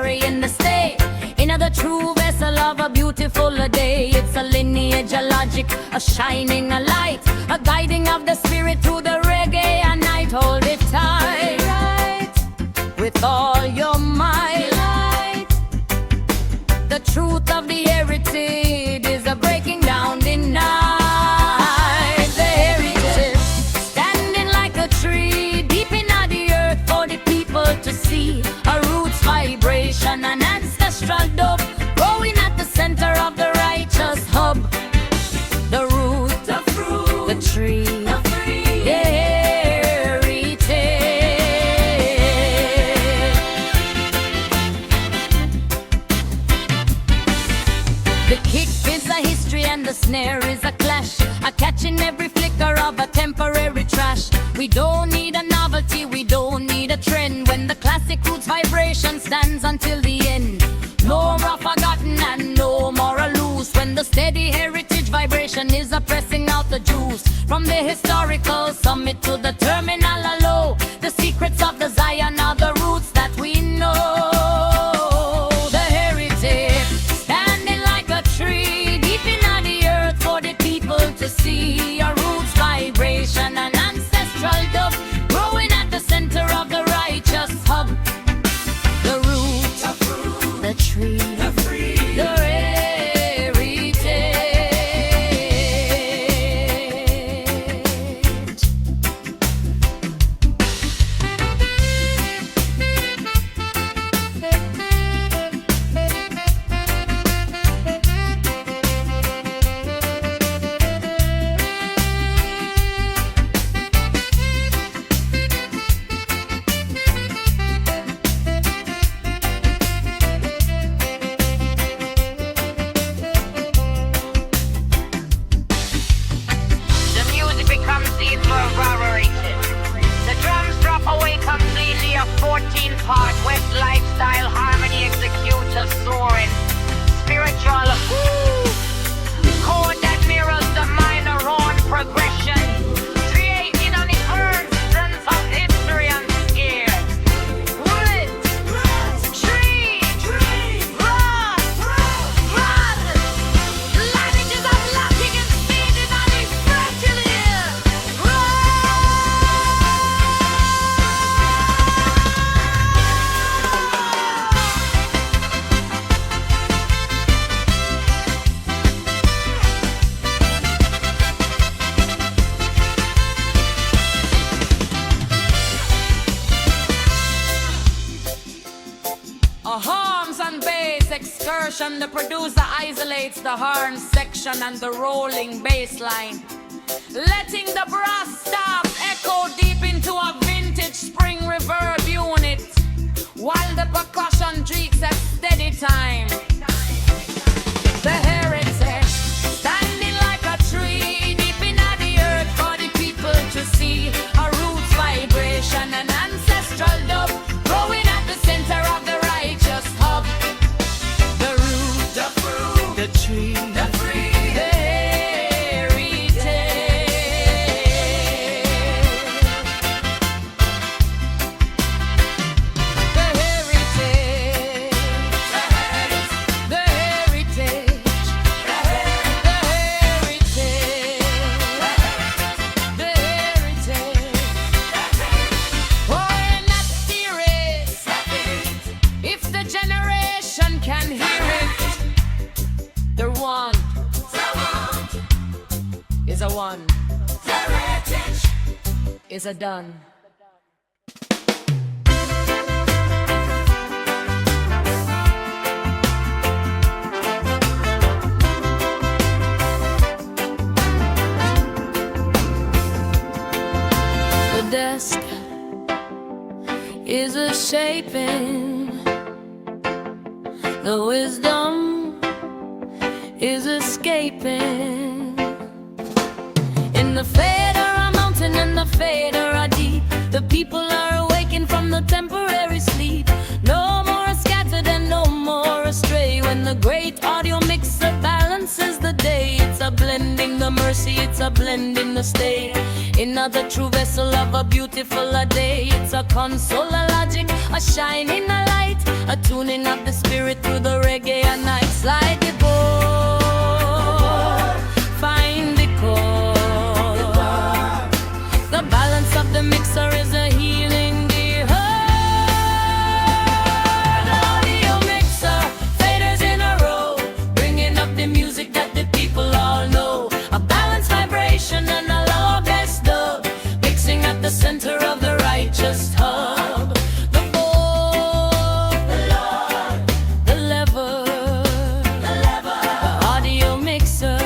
carrying the state. In the true vessel of a beautiful day. It's a lineage, a logic, a shining a light, a guiding of the spirit through the reggae and night. Hold it tight, with all your might. The truth of the heritage is a breaking down the night. The heritage, standing like a tree deep in the earth for the people to see. A roots vibration, an ancestral dub, growing at the center of the righteous hub. The root, the fruit, the tree, the free, the heritage. The kick is a history and the snare is a clash, a catching every flicker of a temporary trash. We don't need a novelty, we don't need a trend, when the classic roots vibration stands until the end. No more forgotten and no more a loose, when the steady heritage vibration is a pressing out the juice. From the historical summit to the terminal low, the secrets of the Zion are the roots that we know. The heritage, standing like a tree deep in the earth for the people to see. A roots vibration, an ancestral dove, growing at the center of the righteous hub. The root, the fruit, the tree, the free, the heritage. The music becomes even reverberated. The drums drop away completely, a 14-part West lifestyle harmony executive soaring. Spiritual chord that mirrors the minor horn progression, creating an emergence of history and scale. Wood, tree, rod, languages of locking and speeding on the fertility. A horns and bass excursion, the producer isolates the horn section and the rolling bass line, letting the brass stops echo deep into a vintage spring reverb unit, while the percussion tweaks at steady time. The heritage, standing like a tree deep in the earth for the people to see. A roots vibration, an ancestral dub, growing at the center of the righteous hub. The root, the fruit, the tree, the free, the heritage. The heritage, the heritage, the heritage, the heritage. Oh, and that serious, if the generation can hear it, the one is a one, is a done. The desk is a shaping, the wisdom is escaping. In the fader, a mountain and the fader are deep. The people are awakened from the temporary sleep. No more scattered and no more astray. When the great audio mixer balances the day, it's a blending the mercy, it's a blending the state. Another true vessel of a beautiful a day. It's a console, a logic, a shining a light, A tuning of the spirit through the reggae and night. Slide the board, find the chord. The balance of the mixer is a healing the heart. Audio mixer, faders in a row, bringing up the music that the people all know. A balanced vibration and a low bass dub, mixing at the center of the righteous hub. The board, the Lord, the lever, the audio mixer.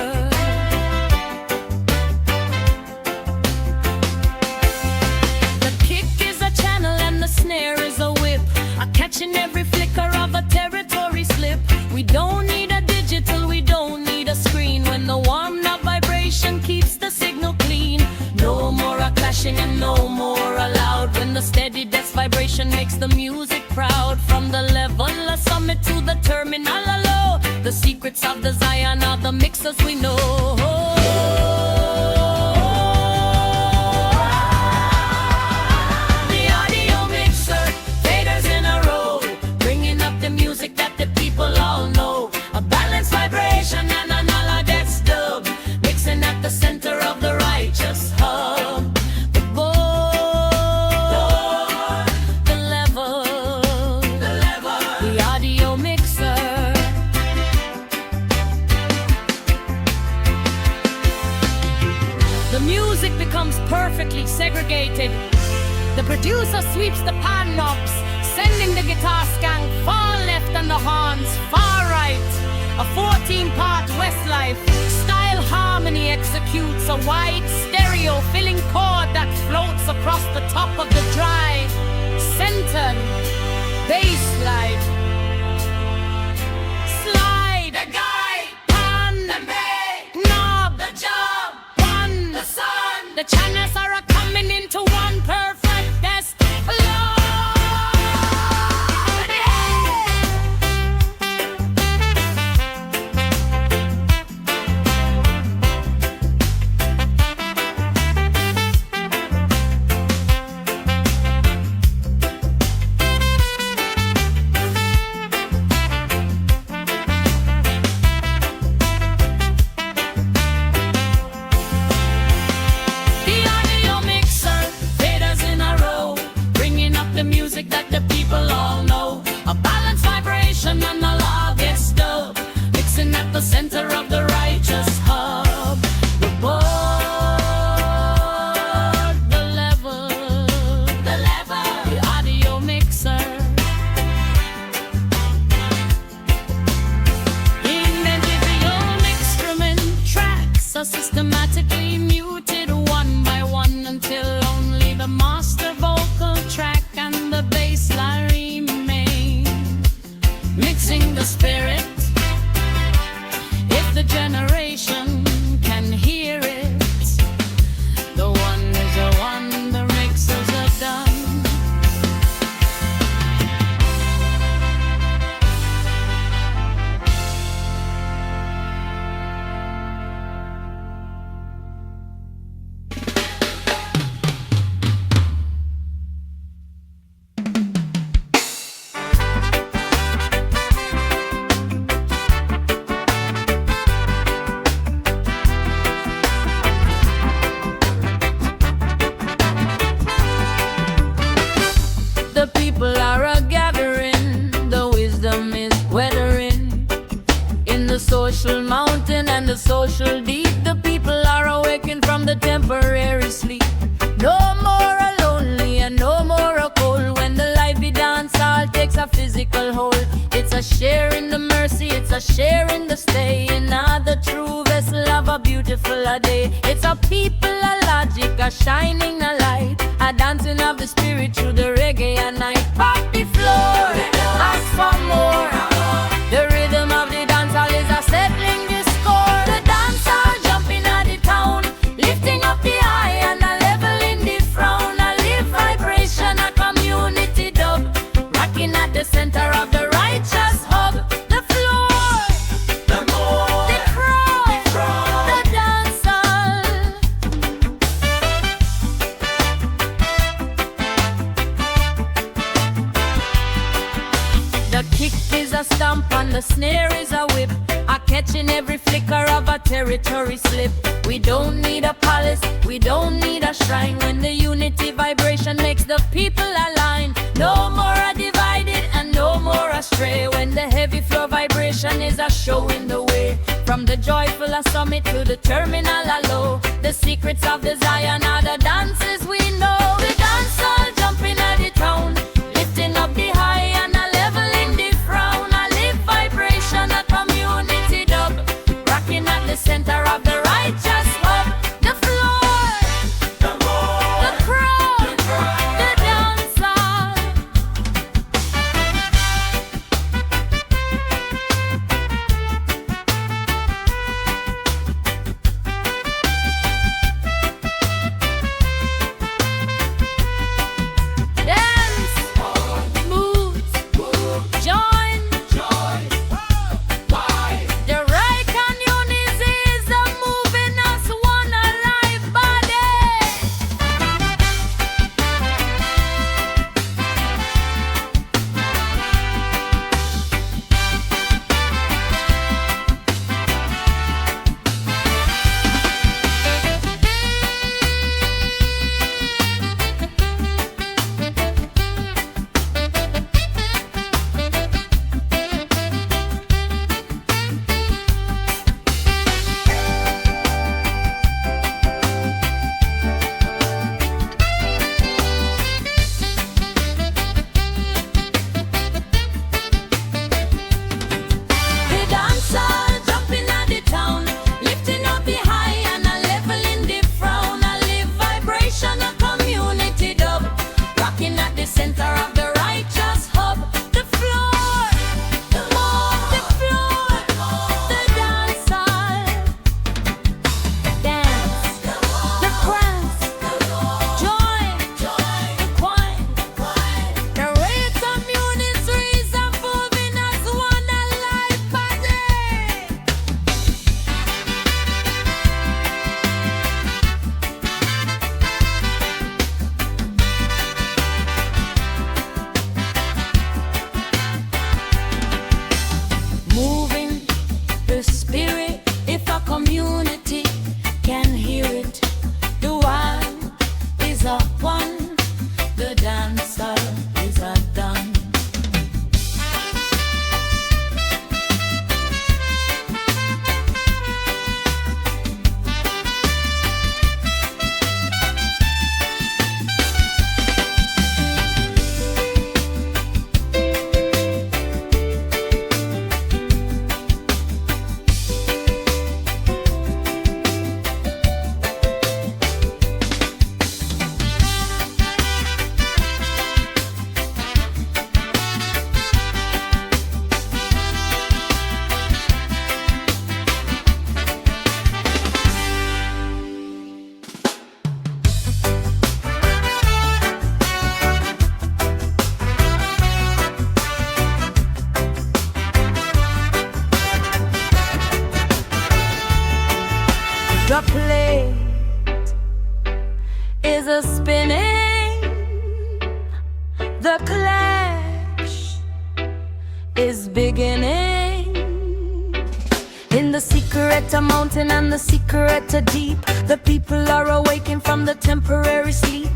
The kick is a channel and the snare is a whip, a catching every flicker of a territory slip. We don't need a digital, we don't need a screen. When the warm knob vibration keeps the signal clean. No more a clashing and no more a loud. When the steady death vibration makes the music proud. From the level a summit to the terminal a low, the secrets of the Zion are the mixers we know. The audio mixer, faders in a row, bringing up the music that the people all know. A balanced vibration and an death dub, mixing at the center of the righteous hub. The board, the level, the audio mixer. The music becomes perfectly segregated. The producer sweeps the pan knobs, sending the guitar skank far left and the horns far right. A 14-part Westlife style harmony executes a wide stereo filling chord that floats across the top of the dry centered bass slide. Slide, the guide, pan, the make, knob, the job, one, the sun. The channels are coming into one perfect test. The music that the people all know. A balanced vibration and a longest dub, mixing at the center of the righteous hub. The board, the level, the audio mixer. Individual instrument tracks are systematically muted one by one until only the master vocal track and the bass line remain, mixing the spirit. If the generation can hear it, the one is a one, the mixers are done. The people are a gathering, the wisdom is weathering. In the social mountain and the social deep, the people are awakened from the temporary sleep. No more a lonely and no more a cold. When the lively dance all takes a physical hold, it's a share in the mercy, it's a share in the stay. Another true vessel of a beautiful a day. It's a people, a logic, a shining a light, a dancing of the spirit through the reggae at night. Pop the floor, ask for more. The rhythm of the dancehall is a settling the score. The dancehall jumping at the town, lifting up the eye and a leveling the frown. A live vibration, a community dub, rocking at the center of the righteous hub. The floor, the more, the crowd, the dancehall. the snare is a whip, a catching every flicker of a territory slip. We don't need a palace, we don't need a shrine, when the unity vibration makes the people align. No more a divided and no more astray, when the heavy flow vibration is a showing the way. From the joyful summit to the terminal low, the secrets of the Zion are the dances we know. The dance all jumping at the town, lifting up the high and a leveling the frown. A live vibration, a community dub, rocking at the center of the righteous hub. The floor, the crowd, the dance hall. The plate is a spinning, the clash is beginning. In the secret a mountain and the secret a deep, the people are awaking from the temporary sleep.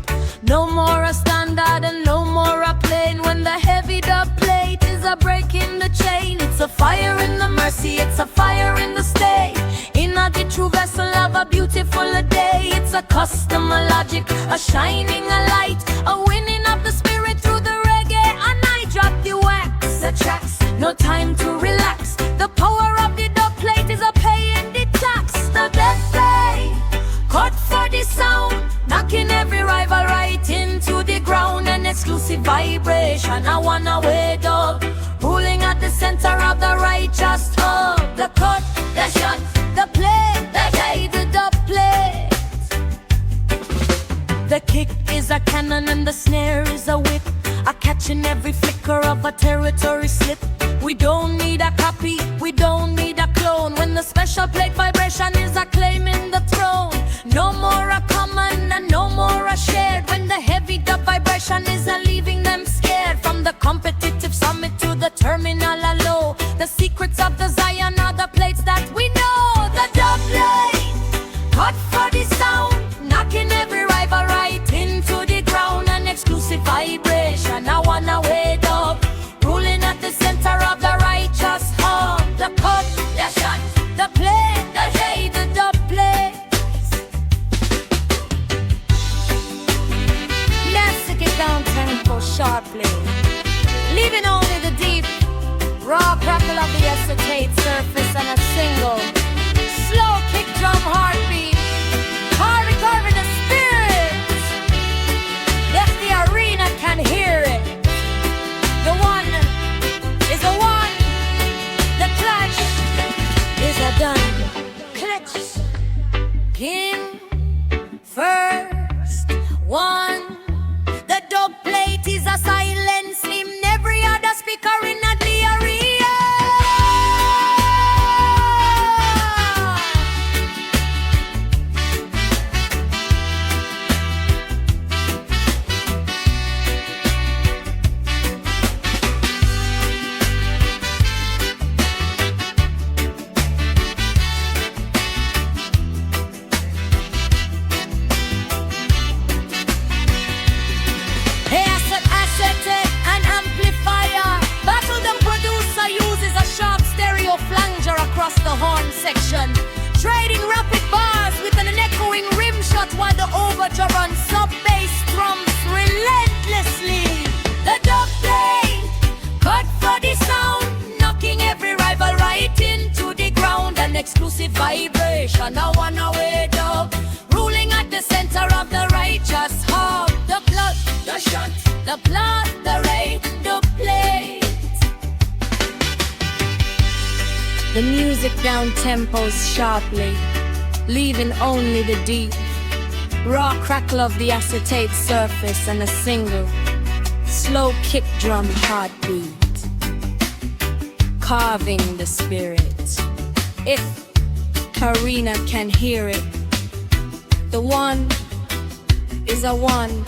No more a standard and no more a plane, when the heavy dub plate is a breaking the chain. It's a fire in the mercy, it's a fire in the stay, in a the true vessel of a beautiful day. It's a custom, a logic, a shining a light, a winning of the spirit through the reggae. And I drop the wax, the tracks, no time to relax. The power of the dub plate is a paying the tax. The death play, cut for the sound, knocking every rival right into the ground. An exclusive vibration, I wanna wait up, ruling at the center of the righteous hub. The cut, the shot, the play, the day, the dub play. The kick is a cannon and the snare is a whip, a catching every flicker of a territory slip. We don't need a copy, we don't need a clone, when the special plate vibration is a claiming the throne. No more a common and no more a shared, when the heavy dub vibration is a leaving them scared. From the competitive summit to the terminal low, the secret secrets of the Zion are the plates that we know. The dub plate, cut for the sound, knocking every rival right into the ground. An exclusive vibration, I wanna wait up, ruling at the center of the righteous home. The cut, the shot, the plate, the hay, the dub plate. Let's take it down tempo sharply, leaving only the deep raw crackle of the acetate surface and a single slow kick drum heartbeat, carving the spirit. Yes, the arena can hear it. The one is the one. The clash is a done. Clutch. King first one. The dub plate is a silent slim. Every other speaker in the area. An amplifier. Battle the producer uses a sharp stereo flanger across the horn section, trading rapid bars with an echoing rim shot while the overture runs sub-bass drums relentlessly. The dub plate, cut for the sound, knocking every rival right into the ground. An exclusive vibration, I wanna wait up, ruling at the center of the righteous hub. The plot, the shot, the plot, the rate, the plate. The music down tempos sharply, leaving only the deep raw crackle of the acetate surface and a single slow kick drum heartbeat, carving the spirit. If Karina can hear it, the one is a one.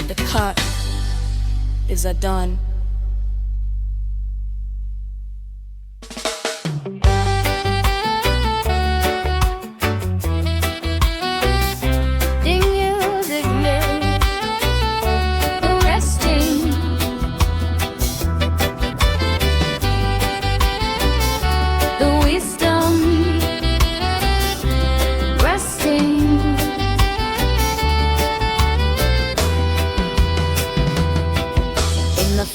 The cut is a done.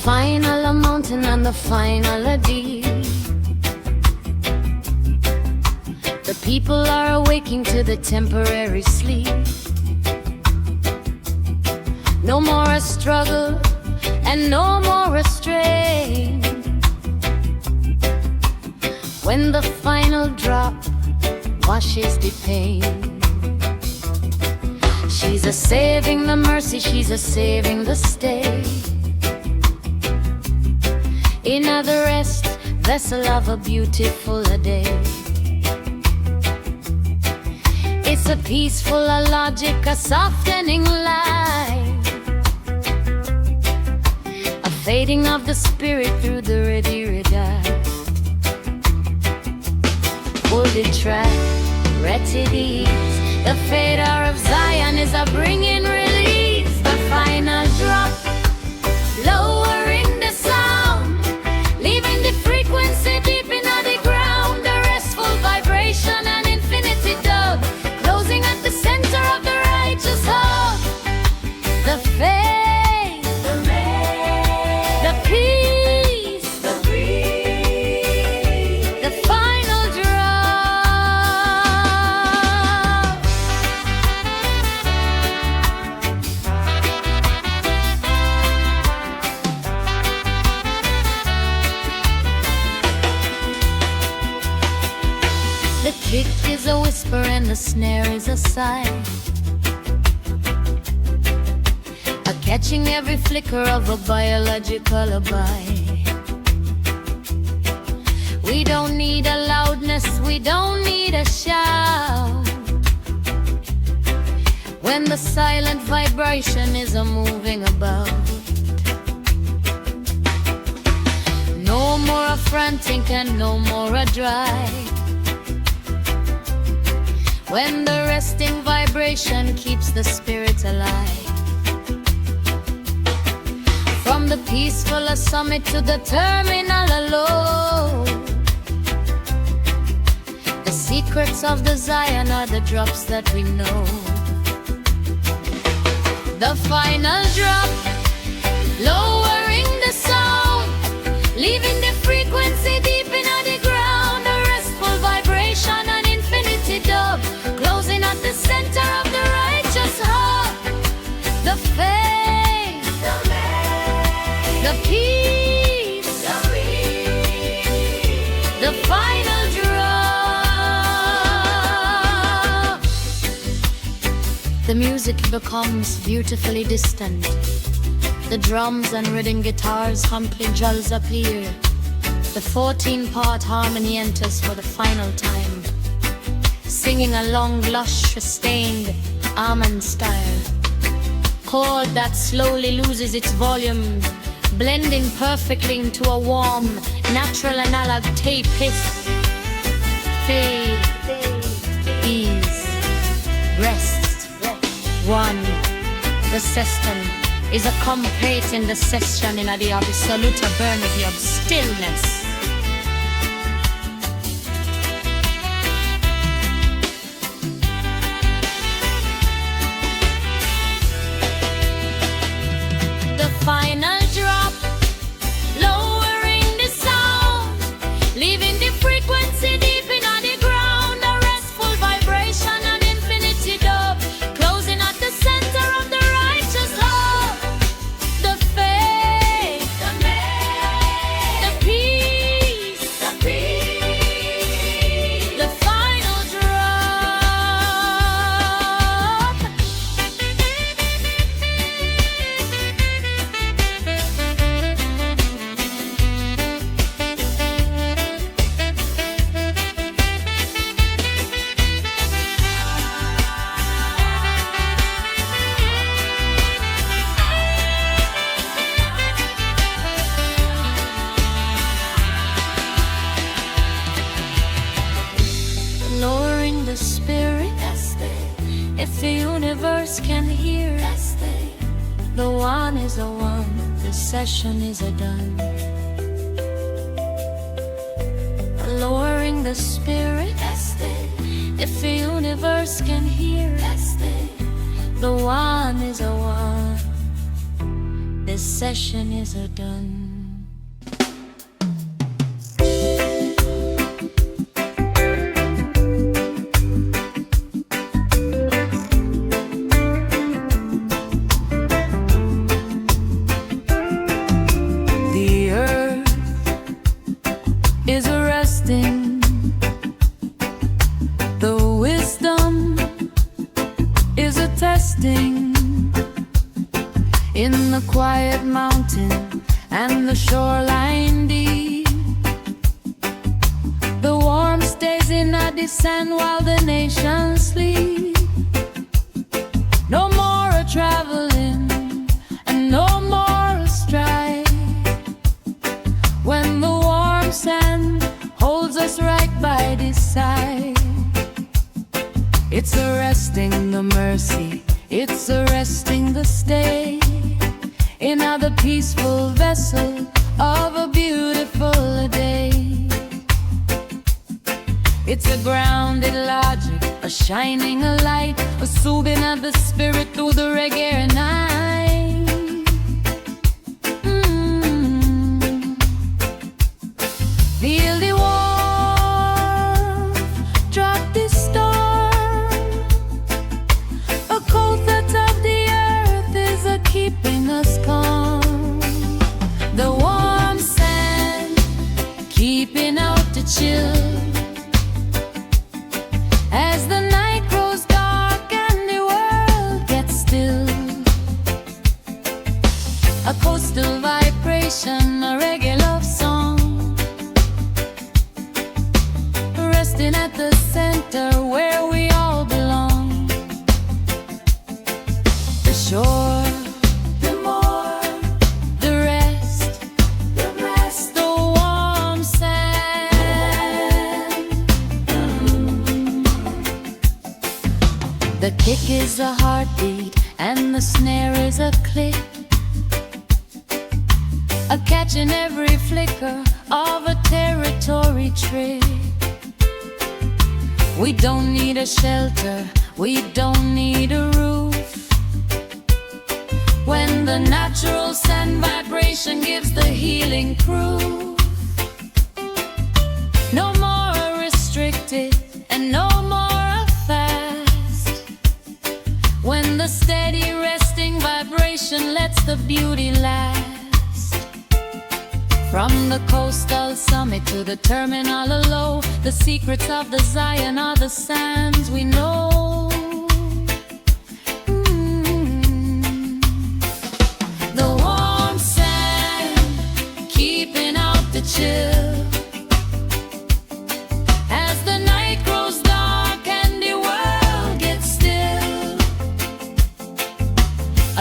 Final a mountain and the final a deep. The people are awaking to the temporary sleep. No more a struggle and no more a strain. When the final drop washes the pain, she's a saving the mercy, she's a saving the stay. In the rest, vessel of a beautiful day. It's a peaceful a logic, a softening light, a fading of the spirit through the ready eye. Pull the track, retides. The fader of Zion is a bringing release. The final drop, lowering the sound, leaving the frequency deep in the ground. A restful vibration and infinity dub, closing at the center of the righteous hope. The faith, the rain, the peace, the breeze, the final drop. The kick is a whisper and the snare is a sigh, a catching every flicker of a biological lullaby. We don't need a loudness, we don't need a shout, when the silent vibration is a moving about. No more a anointing can no more dry. When the resting vibration keeps the spirit alive. From the peaceful summit to the terminal alone, the secrets of the Zion are the drops that we know. The final drop, lowering the sound, leaving the frequency deep in the ground. A restful vibration, an infinity dub, closing at the center of the righteous heart. The faith, the peace, the final drop. The music becomes beautifully distant. The drums and rhythm guitars humping jolls appear. The 14-part harmony enters for the final time, singing a long, lush, sustained almond style. Chord that slowly loses its volume, blending perfectly into a warm, natural analog tape hiss. Fade, ease, rest. One, the system is a complete in the session in the absolute eternity of stillness. The final drop, lowering the sound, leaving the frequency deep in the ground. A restful vibration, an infinity dub, closing at the center of the righteous heart. The faith, the peace, the final drop. Lowering the spirit, if the universe can hear, the one is a one, the session is a done. Lowering the spirit, if the universe can hear, the one is a one, this session is a done. The earth is a resting, the wisdom is a testing. In the quiet mountain and the shoreline deep, the warmth stays in the sand while the nations sleep. No more a traveling and no more a strife, when the warm sand holds us right by this side. It's arresting the mercy, it's arresting the stay in the peaceful vessel of a beautiful day. It's a grounded logic, a shining a light, a soothing of the spirit through the reggae night. Feel the warmth, drop this storm. A cold that of the earth is a keeping us calm. The warm sand keeping out the chill. As the night grows dark and the world gets still, a coastal vibration, a reggae love song, resting at the center where we all belong. The shore, the more, the rest, the warm sand. is a heartbeat and the snare is a click, a catch in every flicker of a territory trick. We don't need a shelter, we don't need a roof, when the natural sand vibration gives the healing proof. No more restricted and no more fast, when the steady resting vibration lets the beauty last. From the coastal summit to the terminal low, the secrets of the Zion are the sands we know. The warm sand, keeping out the chill, as the night grows dark and the world gets still.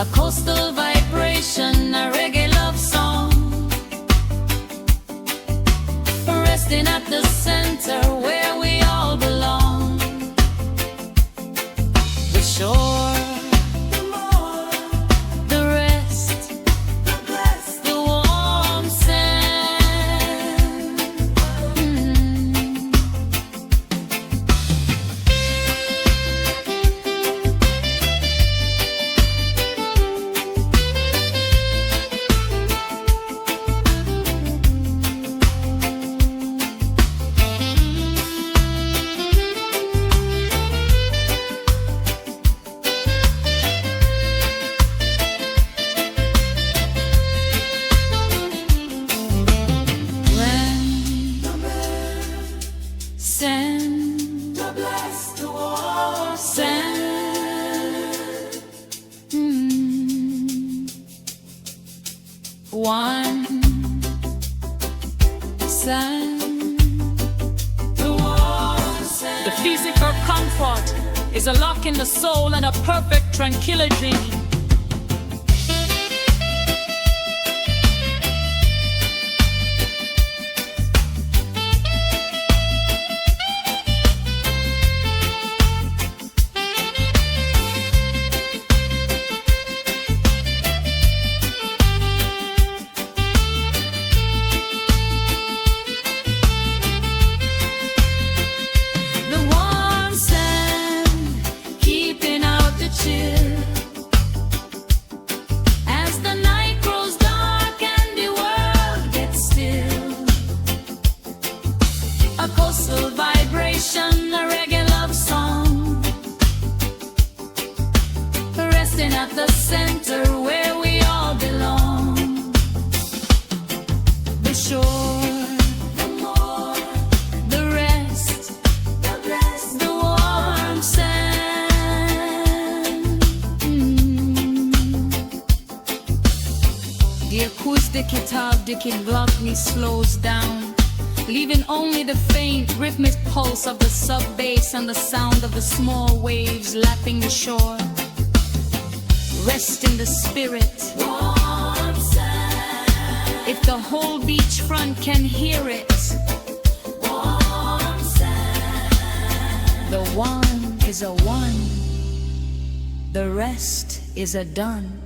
A coastal vibration, a reggae love song, resting at the center where we all belong. The shore, the more, the rest, the blessed, the warm sand. Sand, the blessed, the warm sand. One sand, the warm sand. The physical comfort is a lock in the soul and a perfect tranquility. A reggae love song, resting at the center where we all belong. The shore, the more, the rest, the blessed, the warm sand. The acoustic guitar dicky block me slows down, leaving only the faint rhythmic pulse of the sub-bass and the sound of the small waves lapping the shore. Rest in the spirit, warm sand. If the whole beachfront can hear it, warm sand. The one is a one, the rest is a done.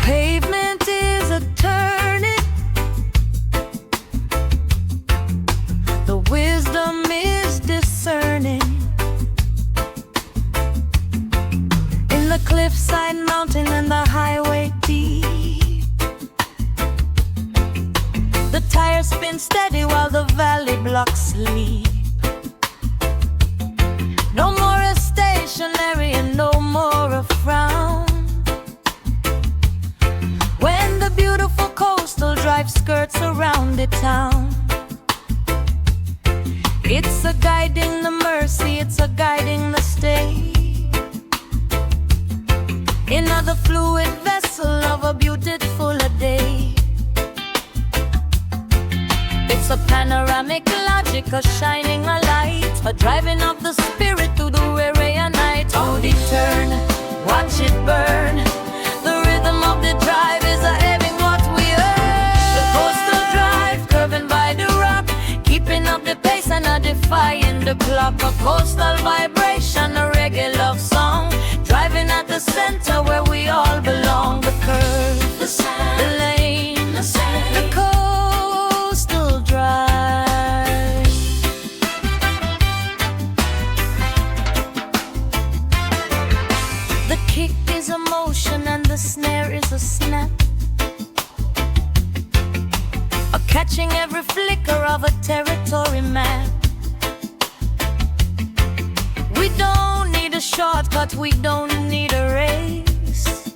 Pavement is a turning, the wisdom is discerning. In the cliffside mountain and the highway deep, the tires spin steady while the valley blocks sleep. No more a stationary and no more a frown, when the beautiful coastal drive skirts around the town. It's a guiding the mercy, it's a guiding the stay, in the fluid vessel of a beautiful day. It's a panoramic logic, a shining a light, a driving of the spirit through the weary night. Oh, they turn, watch watch it burn. The rhythm of the drive is a having what we earn. The coastal drive, curving by the rock, keeping up the pace and a defying the clock. A coastal vibration, a reggae love song, driving at the center where we all belong. The curve, the sound, the lane, the same, the coastal drive. The kick is a motion and the snare is a snap, a catching every flicker of a territory map. We don't need a shortcut, we don't need a race.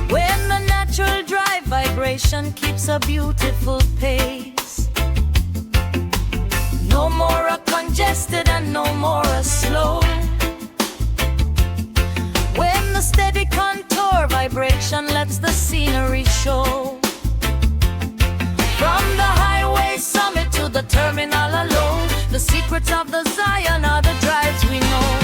When the natural drive vibration keeps a beautiful pace. No more a congested and no more a slow. When the steady contour vibration lets the scenery show. From the highway summit to the terminal alone, the secrets of the Zion are the drives we know.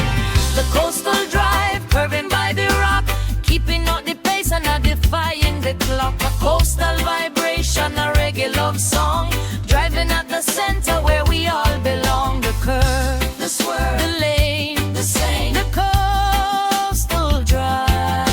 The coastal drive, curving by the rock, keeping up the pace and not defying the clock. A coastal vibration, a reggae love song, driving at the center where we all belong. The curve, the swerve, the lane, the same, the coastal drive.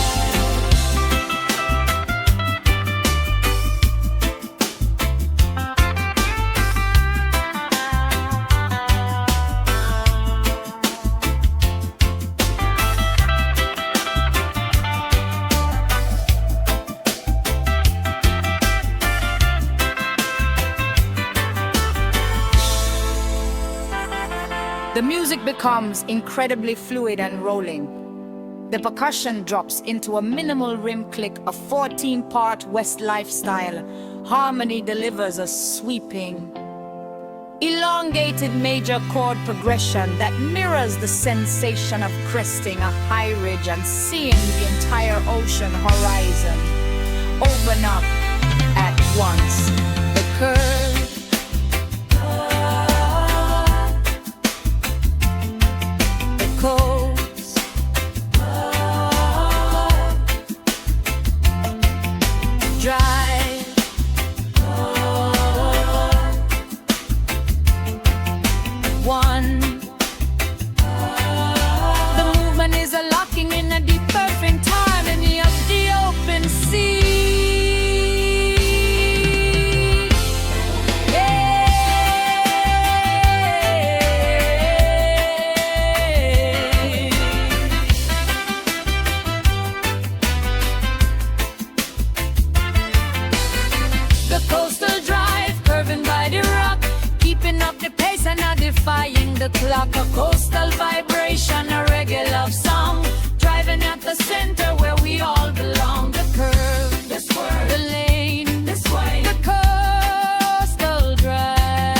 The music becomes incredibly fluid and rolling. The percussion drops into a minimal rim click, a 14-part West lifestyle. Harmony delivers a sweeping, elongated major chord progression that mirrors the sensation of cresting a high ridge and seeing the entire ocean horizon open up at once. The curve, coast, drive, one. The movement is a locking in a deep perfect harmony of the open sea. Defying the clock, a coastal vibration, a reggae love song, driving at the center where we all belong. The curve, the swerve, the lane, the sway, the coastal drive.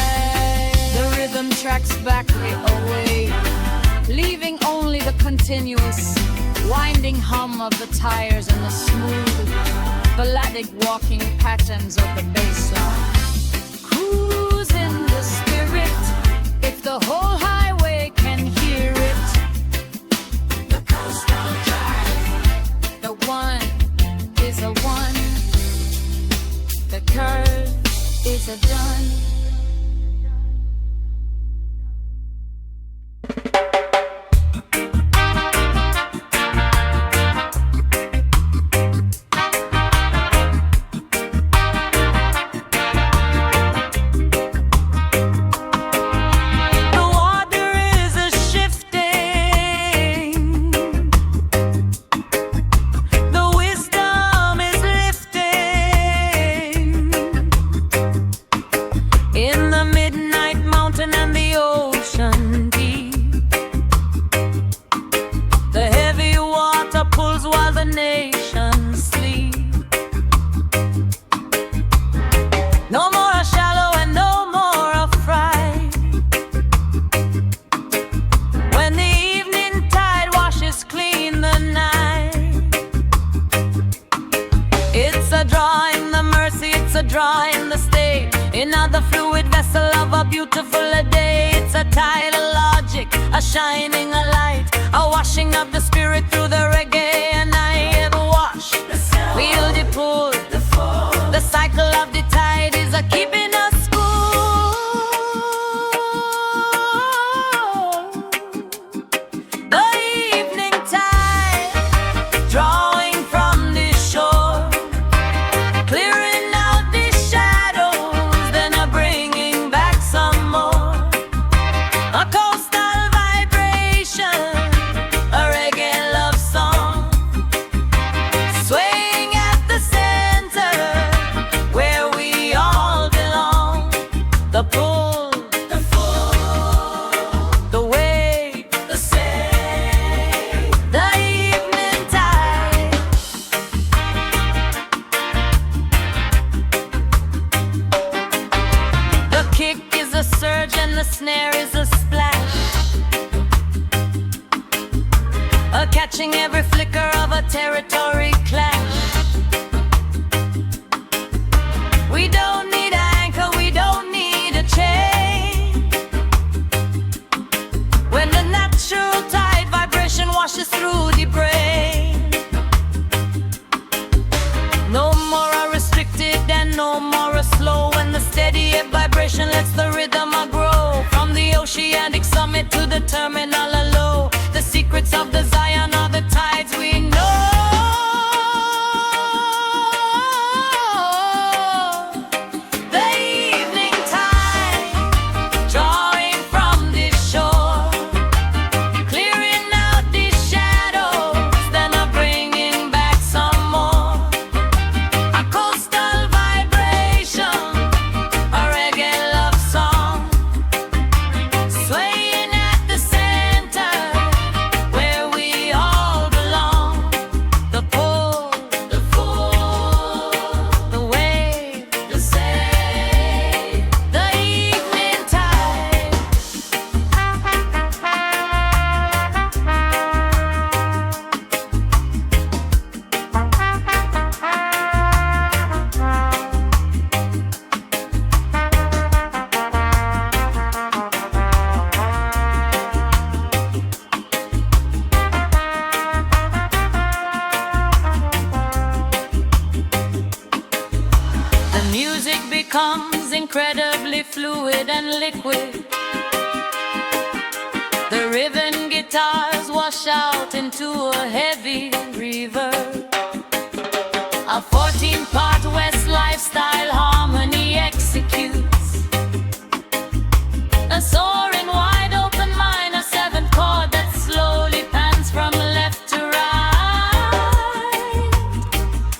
The rhythm tracks back away, leaving only the continuous winding hum of the tires and the smooth, balladic walking patterns of the bassline. Cruising the spirit, if the whole highway can hear it. The coastal drive, the one is a one, the curve is a done. Another fluid vessel of a beautiful day. It's a tidal lodge magic, a shining a light, a washing of the spirit through the reggae. And I have washed, feel the pull, the cycle of the tide is a keeping us cool. The evening tide drawing from the shore, clearing out the shadows, then a bringing back some more. A coastal vibration, a reggae love song, swaying at the center where we all belong. The pull, the fall, the wave, the say, the evening tide. The kick is a surge and the snare is a splash, a catching every flicker of a territory clash. We don't need an anchor, we don't need a chain. When the natural tide vibration washes through the brain, no more a restricted and no more a slow. When the steady vibration lets the rhythm grow, from the oceanic summit to the terminal low, the secrets of the Zion are the tides we know. The evening tide drawing from the shore, clearing out the shadows, then a bringing back some more. A coastal vibration, a reggae love song, swaying at the center where we all belong. The pull, the fall, the wave, the say, the evening tide. The music becomes incredibly fluid and liquid. The ribbon guitars wash out into a heavy reverb. A 14-part West lifestyle harmony executes a soaring wide open mind, a 7th chord that slowly pans from left to right,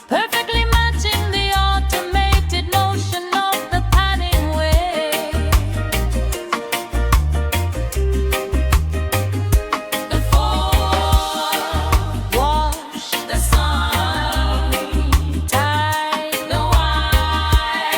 perfectly matching the automated motion of the panning wave. The fall, wash, the sun, tide, the wide.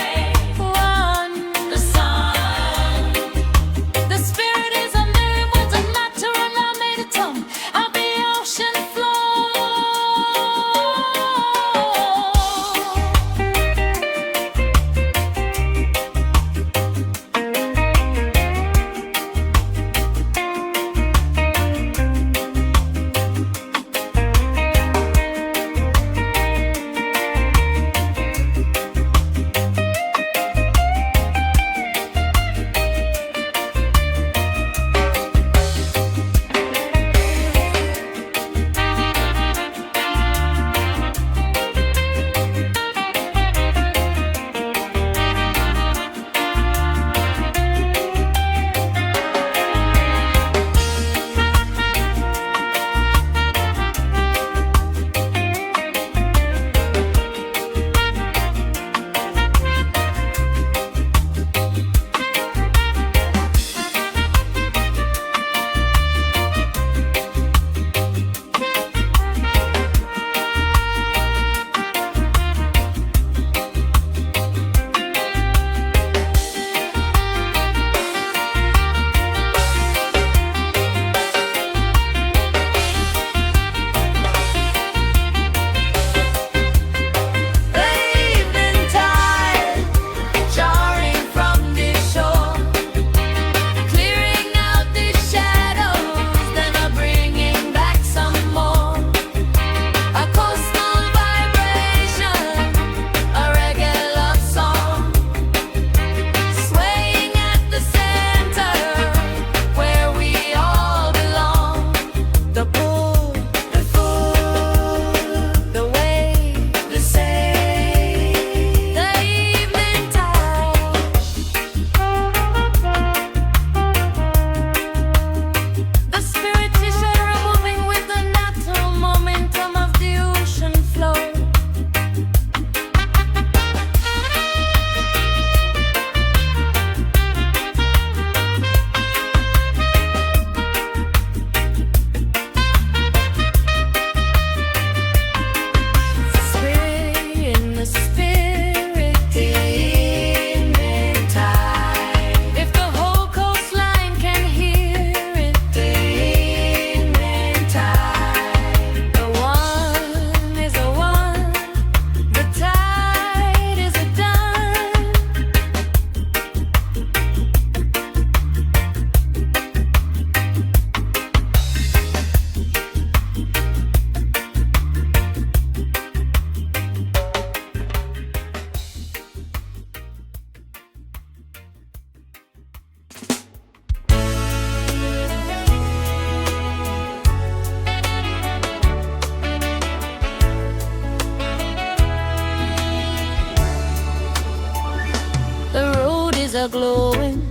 are glowing,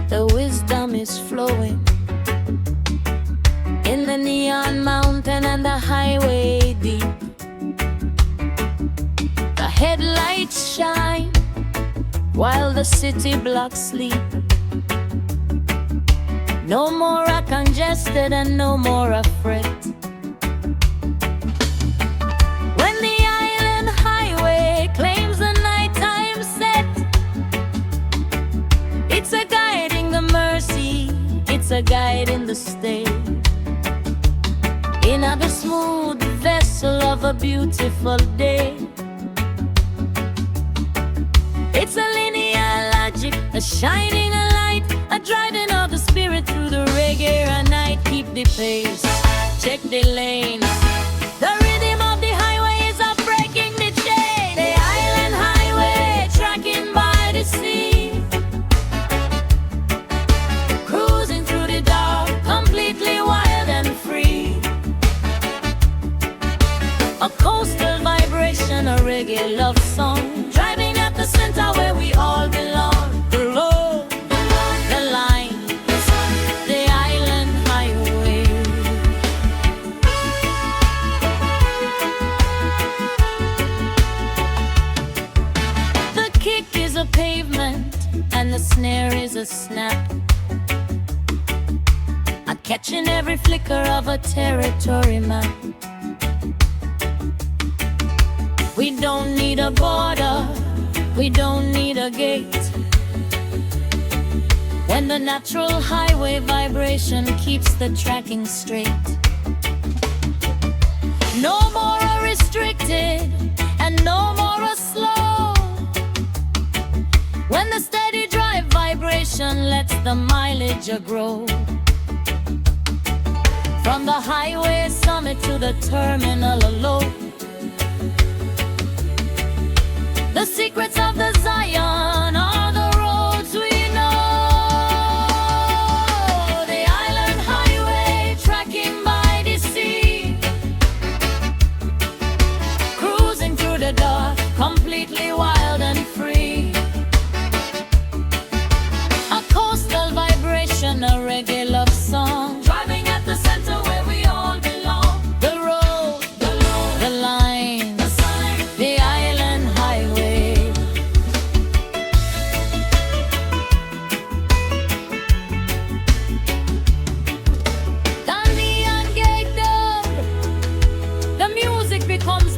the wisdom is flowing. In the neon mountain and the highway deep, the headlights shine while the city blocks sleep. No more a congested and no more a fret. When the island highway claims the nighttime set, it's a guide in the mercy, it's a guide in the stay. In the smooth vessel of a beautiful day, it's a linear logic, a shining light, a driving of the spirit through the reggae and night. Keep the pace, check the lanes. The rhythm of the highway is a breaking the chain. The island highway tracking by the sea, cruising through the dark, completely wild and free. A coastal vibration, a reggae love song, driving at the center where we all belong. The road, the line, the island highway. The kick is a pavement and the snare is a snap, a catching every flicker of a territory map. We don't need a border, we don't need a gate, when the natural highway vibration keeps the tracking straight. No more a restricted and no more a slow, when the steady drive vibration lets the mileage grow. From the highway summit to the terminal alone, the secrets of the Zion are the roads we know. The island highway tracking by the sea, cruising through the dark, completely wild and free. A coastal vibration, a reggae love song, driving at the center where we all belong. The road, the line, the sign, the island highway.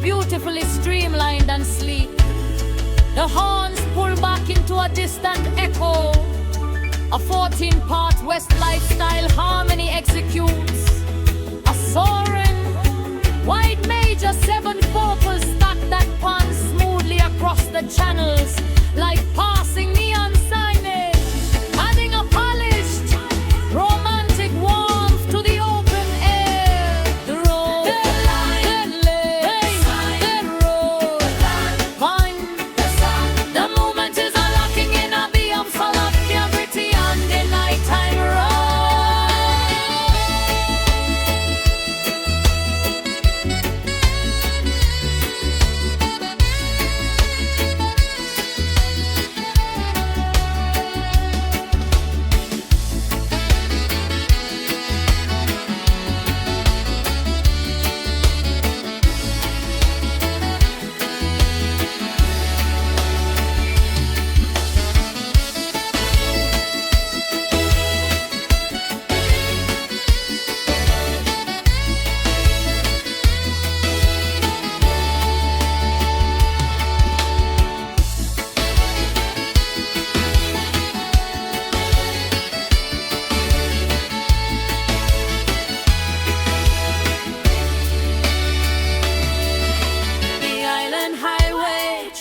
Beautifully streamlined and sleek. The horns pull back into a distant echo. A 14-part West lifestyle harmony executes a soaring wide major 7/4 stack that pans smoothly across the channels like passing neon signage, adding a polished romantic warmth to the open air. The road, the line, the lane, the road, find the sun. The movement is unlocking in a beyond full of purity on the nighttime road.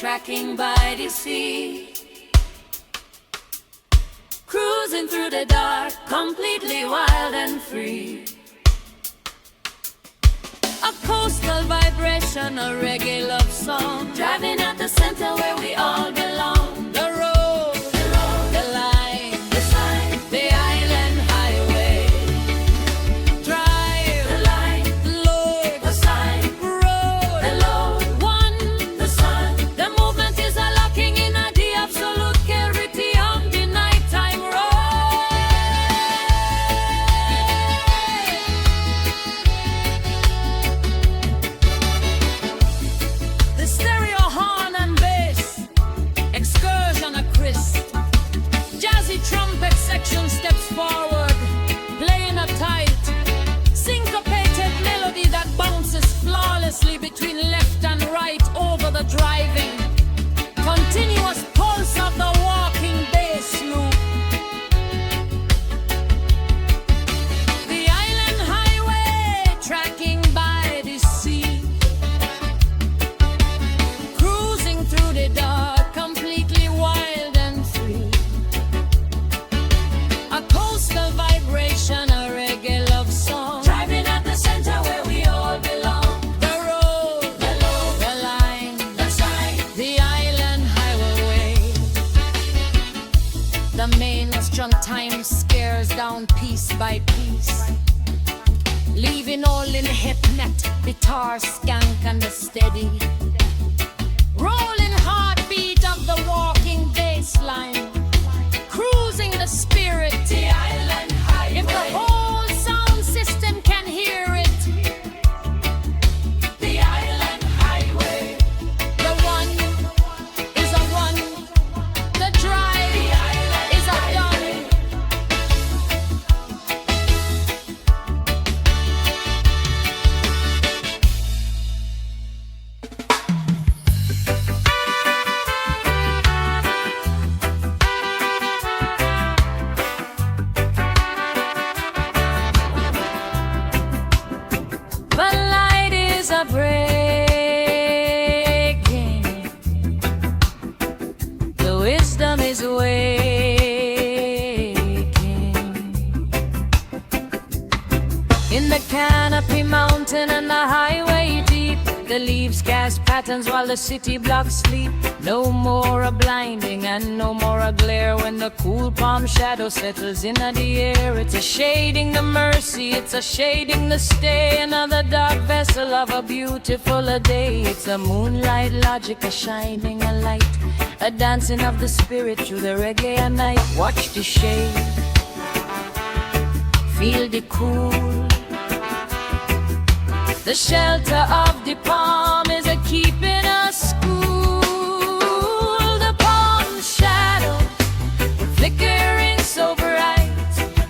Tracking by the sea, cruising through the dark, completely wild and free. A coastal vibration, a reggae love song, driving at the center where we all belong. The road, the line, the sign, the island highway. Drive, the line, the load, the sign, road, the load, one, the sun. The movement is a locking in a the absolute clarity. down piece by piece, leaving all in a hypnot, guitar skank and the steady rolling heartbeat of the walking bassline, cruising the spirit, the island highway. If the whole sound system can hear it, the island highway. The one is a one, the drive is a done. The light is a breaking, the wisdom is waking. In the canopy mountain and the highway deep, the leaves cast patterns while the city blocks sleep. No more a blinding and no more a glare when the cool palm shadow settles in the air. It's a shading the mercy, it's a shading the stay. Another dark vessel of a beautiful a day. It's a moonlight logic, a shining a light, a dancing of the spirit through the reggae at night. Watch the shade, feel the cool. The shelter of the palm is a keeping us cool. The palm shadow flickering so bright,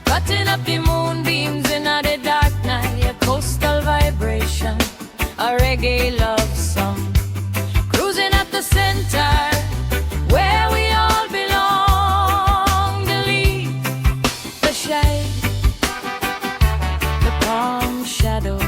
cutting up the moonbeams in the dark night. A coastal vibration, a reggae love song, cruising at the center where we all belong. The leaf, the shade, the palm shadow.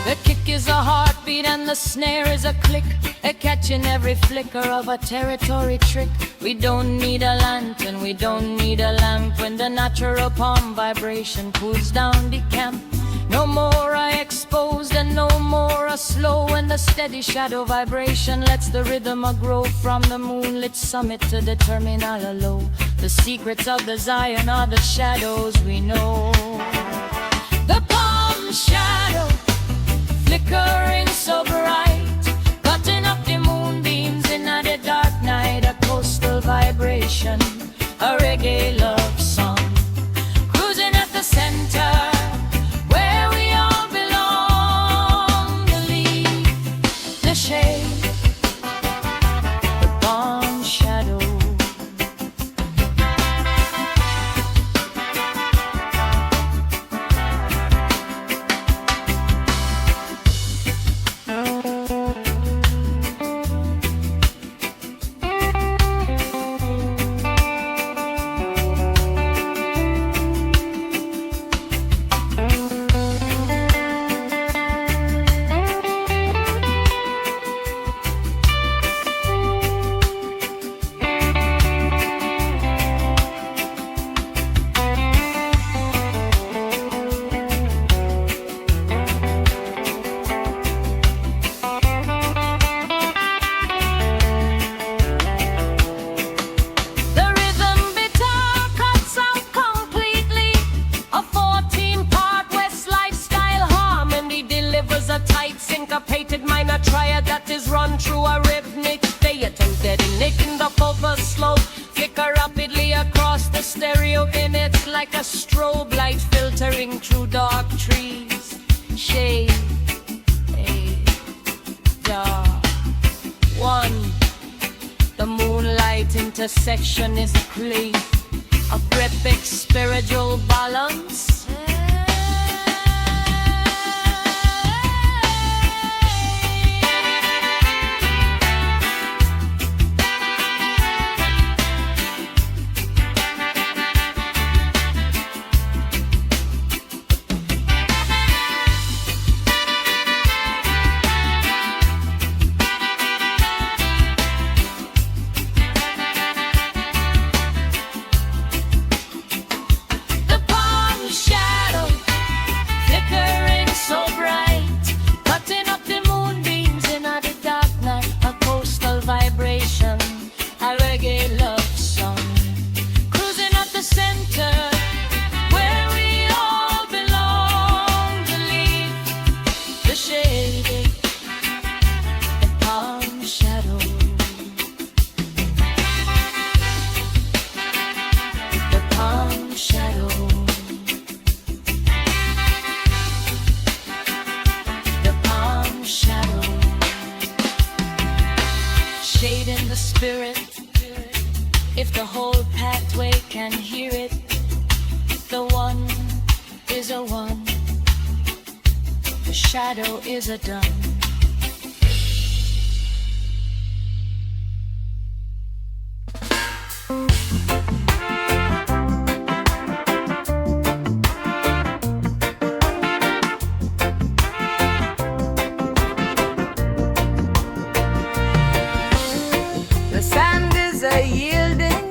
The kick is a heartbeat and the snare is a click, a catching every flicker of a territory trick. We don't need a lantern, we don't need a lamp when the natural palm vibration pulls down the camp. No more I exposed and no more a slow when the steady shadow vibration lets the rhythm a grow from the moonlit summit to the terminal low. The secrets of the Zion are the shadows we know. The palm shadow flickering so bright, cutting up the moonbeams in the dark night. A coastal vibration, a reggae love song, cruising at the center where we all belong. The leaf, the shade, the palm shadow. The rhythm guitar cuts out completely, a 14-part West lifestyle harmony delivers a tight syncopated minor triad that is run through a rhythmic theater, detonating the focus slow, flicker rapidly across the stereo image like a strobe light filtering through dark trees. Shade, dark, one. The moonlight intersection is a plea of rhythmic spiritual balance. The palm can hear it. The one is a one, the shadow is a done. The sand is a yielding,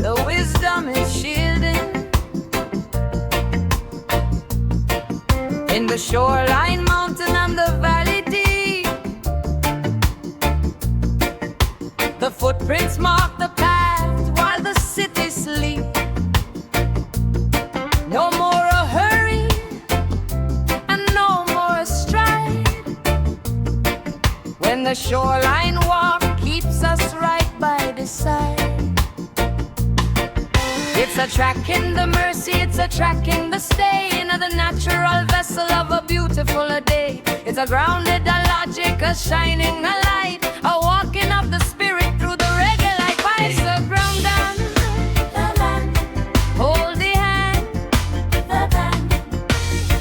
the wisdom is shielding. In the shoreline, mountain and the valley deep, the footprints mark the path while the city sleep. No more a hurry and no more a stride, when the shoreline walk keeps us right by the side. It's a tracking the mercy, it's a tracking the stain of the natural vessel of a beautiful day. It's a grounded a logic, a shining a light, a walking of the spirit through the reggae like pipes. The ground down, the land, hold the hand, the band.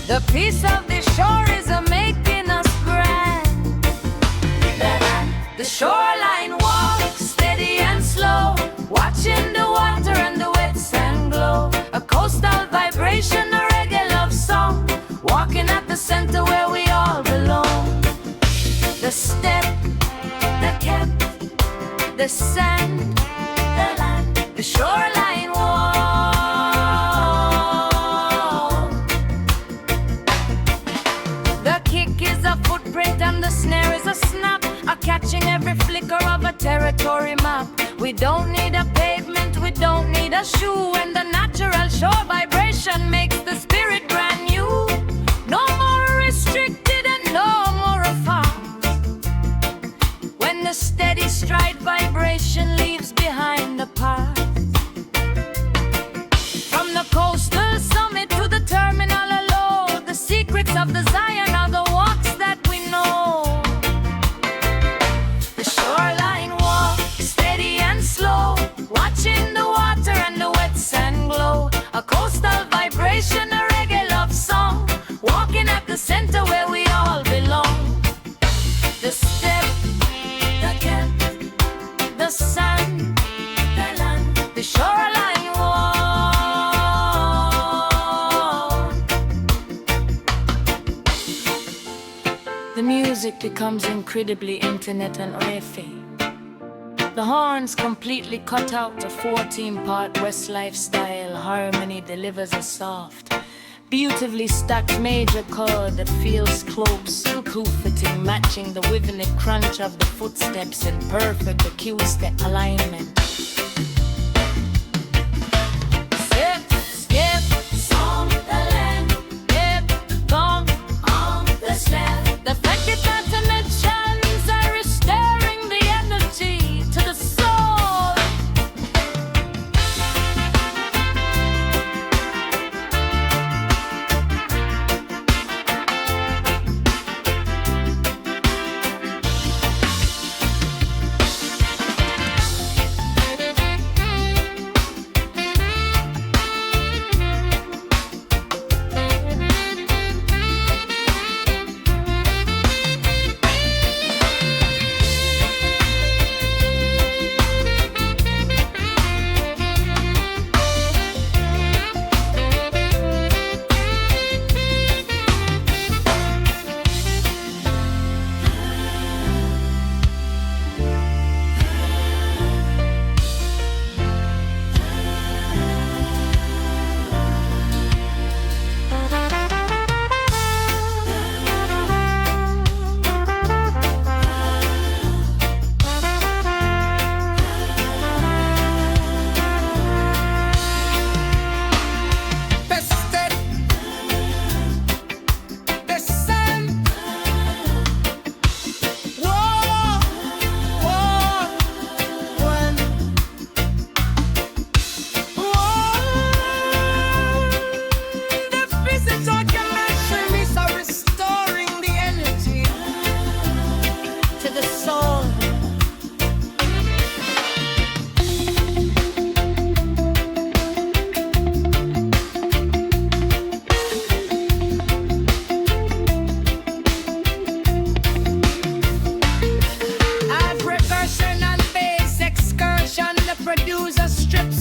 The peace of the shore is a making us grand. The shoreline walks steady and slow, watching the water and the wet sand glow. A coastal vibration, a reggae love song, walking at the center where we all belong. The step, the cap, the sand, the land, the shoreline wall. The kick is a footprint and the snare is a snap, a catching every flicker of a territory map. We don't need a pavement, we don't need a shoe, and the natural shore vibration makes the spirit brand new. No more restricted and no more a fast, when the steady stride vibration leaves behind the past. From the coastal summit to the terminal alone, the secrets of the Zion are the walks that we know. The shoreline walk, steady and slow, watching the water and the wet sand glow. A coastal vibration, a reggae love song, walking at the center where we all belong. The step, the cap, the sand, the land, the shoreline wall. The music becomes incredibly intimate and earthy. The horns completely cut out the 14-part West lifestyle. Harmony delivers a soft, beautifully stacked major chord that feels close, fitting, matching the rhythmic crunch of the footsteps in perfect acoustic alignment. Step, skip, song, the land, dip, bump, on the slab. The effective detonations are restoring the energy to the soul.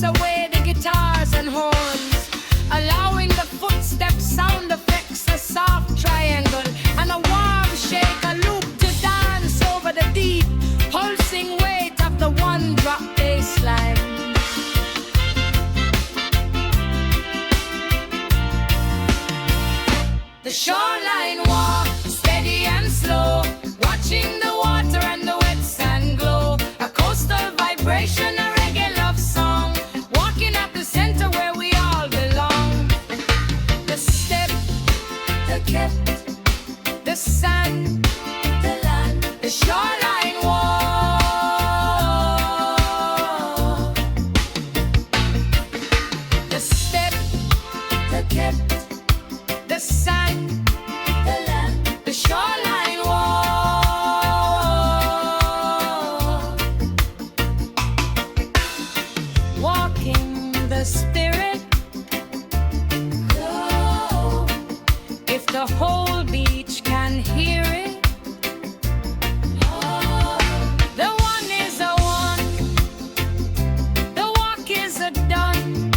strips away the guitars and horns, allowing the footstep sound effects, a soft triangle and a warm shake, a loop to dance over the deep pulsing weight of the one drop bass line. The shoreline walk, steady and slow, watching the water and the wet sand glow. A coastal vibration, a reggae love song, walking at the center where we all belong. The step, the kip, the sand, the land, the shoreline walk. The step, the kip, the sand, the land, the shoreline walk. Walking the spirit glow. If the whole beach can hear it, the one is a one, the walk is a done.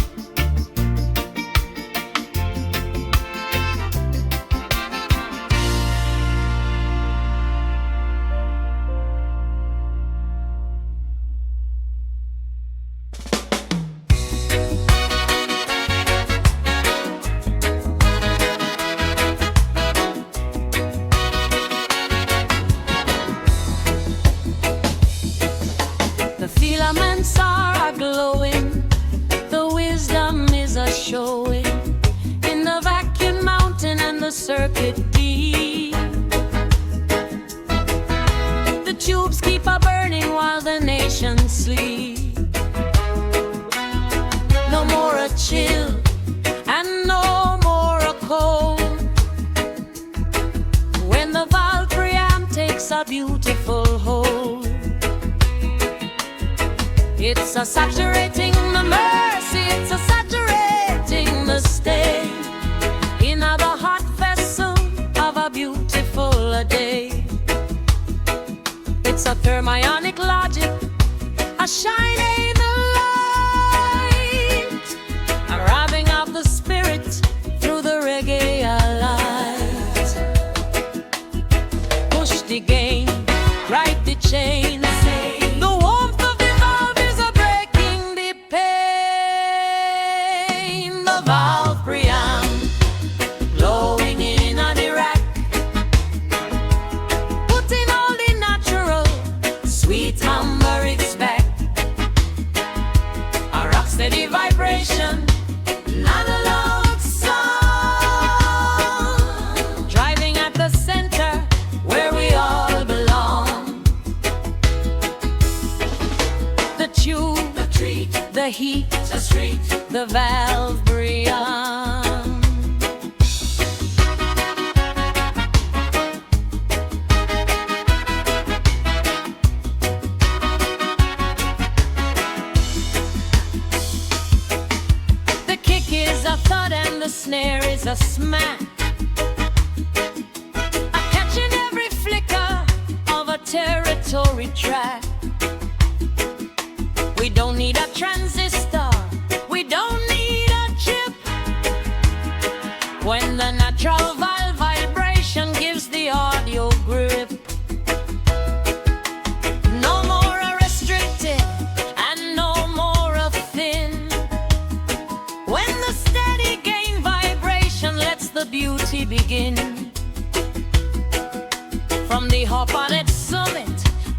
The filaments are glowing, the wisdom is a showing in the vacuum mountain and the circuit deep. The tubes keep a burning while the nations sleep. No more a chill and no more a cold, when the valve preamp takes a beautiful hold. It's a saturating the mercy, it's a saturating the state in the hot vessel of a beautiful day. It's a thermionic logic, a shining the light, a robbing of the spirit through the reggae light. Push the game, right the chain. The warmth of the valve is a breaking the pain. The valve preamp glowing in the rack, putting all the natural sweet hammerics back. A rock steady vibration, analog sound, driving at the center where we all belong. The tube, the treat, the heat, the street, the valve preamp. The kick is a thud and the snare is a smack, a catching every flicker of a territory track. We don't need a transistor, we don't need a chip, when the natural valve vibration gives the audio grip. No more a restricted and no more a thin, when the steady gain vibration lets the beauty begin. From the hop on its summit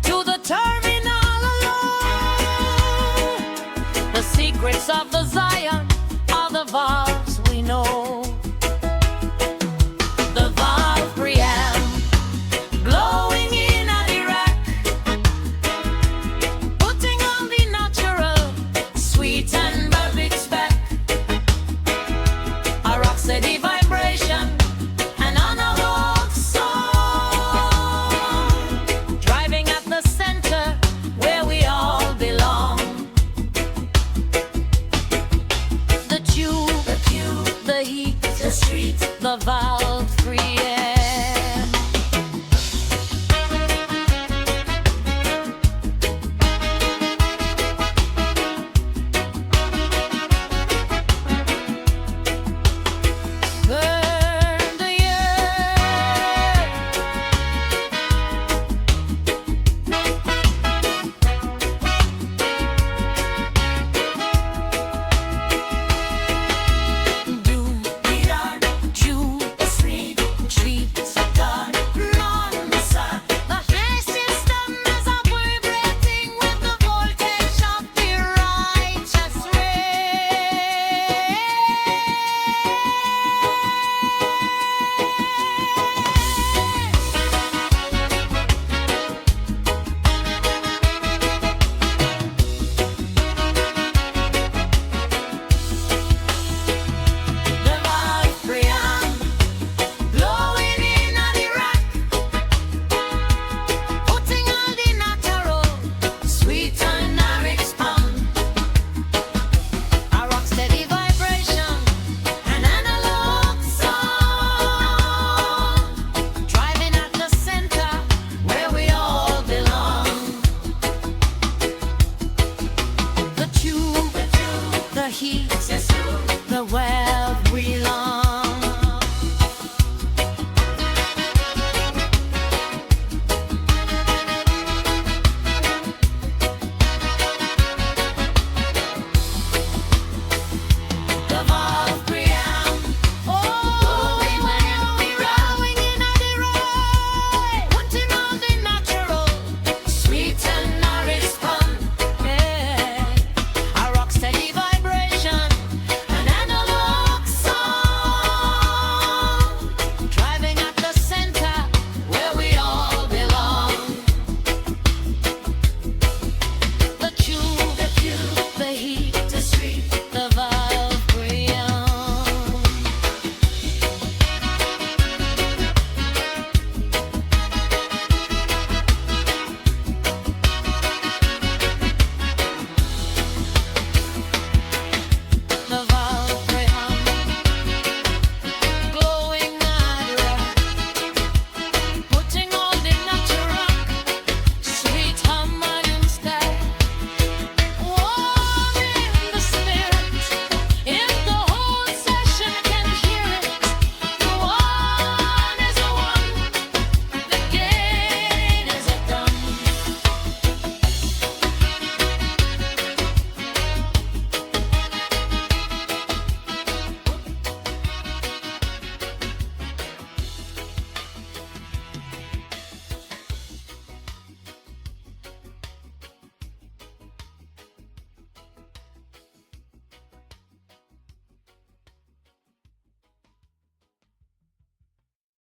to the terminal alone, the secrets of the Zion are the valves we know. The valve preamp glowing in the rack, putting on the natural sweet and barbecue back. A rock steady vibration, an analog song, driving at the center where we all belong. The tube, the heat, the street, the valve preamp. the heat, the wealth we long.